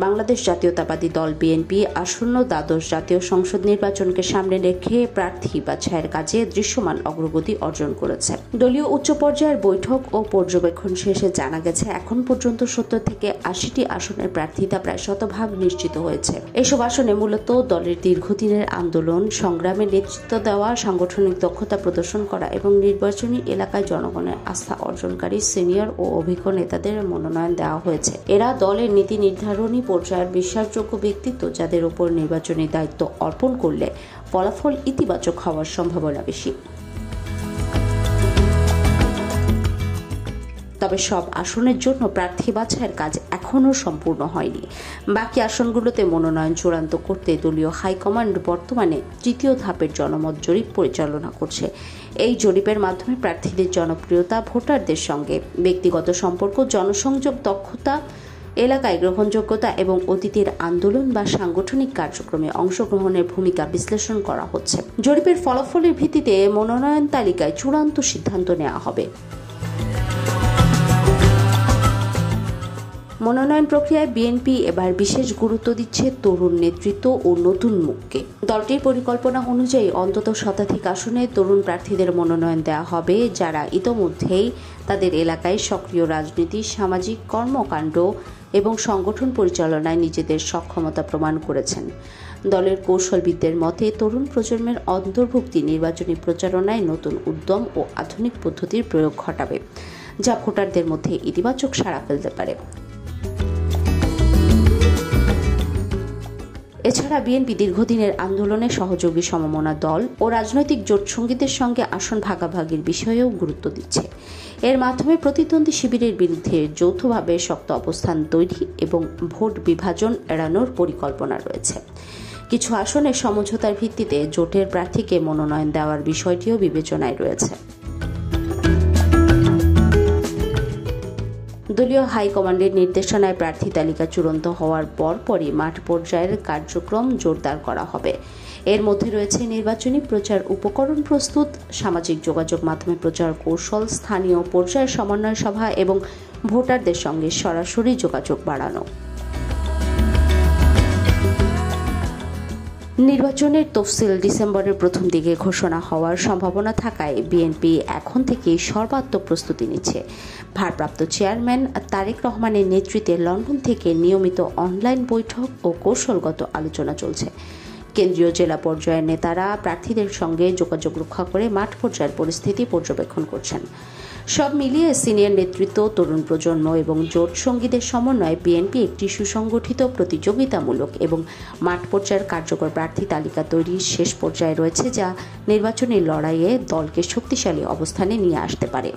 বাংলাদেশ জাতীয়তাবাদী দল বিএনপি আসন্ন দ্বাদশ জাতীয় সংসদ নির্বাচনকে সামনে রেখে প্রার্থী বাছাইয়ের কাজে দৃশ্যমান অগ্রগতি অর্জন করেছে। দলীয় উচ্চ পর্যায়ের বৈঠক ও পর্যবেক্ষণ শেষে জানা গেছে এখন পর্যন্ত 70 থেকে 80টি আসনের প্রার্থিতা প্রায় শতভাগ নিশ্চিত হয়েছে। এসব আসনে মূলত দলের দীর্ঘদিনের আন্দোলন সংগ্রামে নেতৃত্ব দেওয়া, সাংগঠনিক দক্ষতা প্রদর্শন করা এবং নির্বাচনী এলাকায় জনগণের আস্থা অর্জনকারী সিনিয়র ও অভিজ্ঞ নেতাদের মনোনয়ন দেওয়া হয়েছে। এরা দলের নীতি নির্ধারণী পর্যায়ের বিশ্বাসযোগ্য ব্যক্তিত্ব, যাদের উপর নির্বাচনী দায়িত্ব অর্পণ করলে ফলাফল ইতিবাচক হওয়ার সম্ভাবনা বেশি। তবে সব আসনের জন্য প্রার্থী বাছাইয়ের কাজ এখনও সম্পূর্ণ হয়নি। বাকি আসনগুলোতে মনোনয়ন চূড়ান্ত করতে দলীয় হাইকমান্ড বর্তমানে তৃতীয় ধাপের জনমত জরিপ পরিচালনা করছে। এই জরিপের মাধ্যমে প্রার্থীদের জনপ্রিয়তা, ভোটারদের সঙ্গে ব্যক্তিগত সম্পর্ক, জনসংযোগ দক্ষতা, এলাকায় গ্রহণযোগ্যতা এবং অতীতের আন্দোলন বা সাংগঠনিক কার্যক্রমে অংশগ্রহণের ভূমিকা বিশ্লেষণ করা হচ্ছে। জরিপের ফলাফলের ভিত্তিতে মনোনয়ন তালিকায় চূড়ান্ত সিদ্ধান্ত নেওয়া হবে। মনোনয়ন প্রক্রিয়ায় বিএনপি এবার বিশেষ গুরুত্ব দিচ্ছে তরুণ নেতৃত্ব ও নতুন মুখকে। দলটির পরিকল্পনা অনুযায়ী অন্তত শতাধিক আসনে তরুণ প্রার্থীদের মনোনয়ন দেওয়া হবে, যারা ইতোমধ্যেই তাদের এলাকায় সক্রিয় রাজনীতি, সামাজিক কর্মকাণ্ড এবং সংগঠন পরিচালনায় নিজেদের সক্ষমতা প্রমাণ করেছেন। দলের কৌশলবিদদের মতে তরুণ প্রজন্মের অন্তর্ভুক্তি নির্বাচনী প্রচারণায় নতুন উদ্যম ও আধুনিক পদ্ধতির প্রয়োগ ঘটাবে, যা ভোটারদের মধ্যে ইতিবাচক সাড়া ফেলতে পারে। এছাড়া বিএনপি দীর্ঘদিনের আন্দোলনে সহযোগী সমমনা দল ও রাজনৈতিক জোটসঙ্গীদের সঙ্গে আসন ভাগাভাগির বিষয়েও গুরুত্ব দিচ্ছে। এর মাধ্যমে প্রতিদ্বন্দ্বী শিবিরের বিরুদ্ধে যৌথভাবে শক্ত অবস্থান তৈরি এবং ভোট বিভাজন এড়ানোর পরিকল্পনা রয়েছে। কিছু আসনে সমঝোতার ভিত্তিতে জোটের প্রার্থীকে মনোনয়ন দেওয়ার বিষয়টিও বিবেচনায় রয়েছে। দলীয় হাইকমান্ডের নির্দেশনায় প্রার্থী তালিকা চূড়ান্ত হওয়ার পরপরই মাঠ পর্যায়ের কার্যক্রম জোরদার করা হবে। এর মধ্যে রয়েছে নির্বাচনী প্রচার উপকরণ প্রস্তুত, সামাজিক যোগাযোগ মাধ্যমে প্রচার কৌশল, স্থানীয় পর্যায়ের সমন্বয় সভা এবং ভোটারদের সঙ্গে সরাসরি যোগাযোগ বাড়ানো। নির্বাচনের তফসিল ডিসেম্বরের প্রথম দিকে ঘোষণা হওয়ার সম্ভাবনা থাকায় বিএনপি এখন থেকেই সর্বাত্মক প্রস্তুতি নিচ্ছে। ভারপ্রাপ্ত চেয়ারম্যান তারেক রহমানের নেতৃত্বে লন্ডন থেকে নিয়মিত অনলাইন বৈঠক ও কৌশলগত আলোচনা চলছে। কেন্দ্রীয় জেলা পর্যায়ের নেতারা প্রার্থীদের সঙ্গে যোগাযোগ রক্ষা করে মাঠ পর্যায়ের পরিস্থিতি পর্যবেক্ষণ করছেন। সব মিলিয়ে সিনিয়র নেতৃত্ব, তরুণ প্রজন্ম এবং জোট সঙ্গীদের সমন্বয়ে বিএনপি একটি সুসংগঠিত, প্রতিযোগিতামূলক এবং মাঠ পর্যায়ের কার্যকর প্রার্থী তালিকা তৈরির শেষ পর্যায়ে রয়েছে, যা নির্বাচনী লড়াইয়ে দলকে শক্তিশালী অবস্থানে নিয়ে আসতে পারে।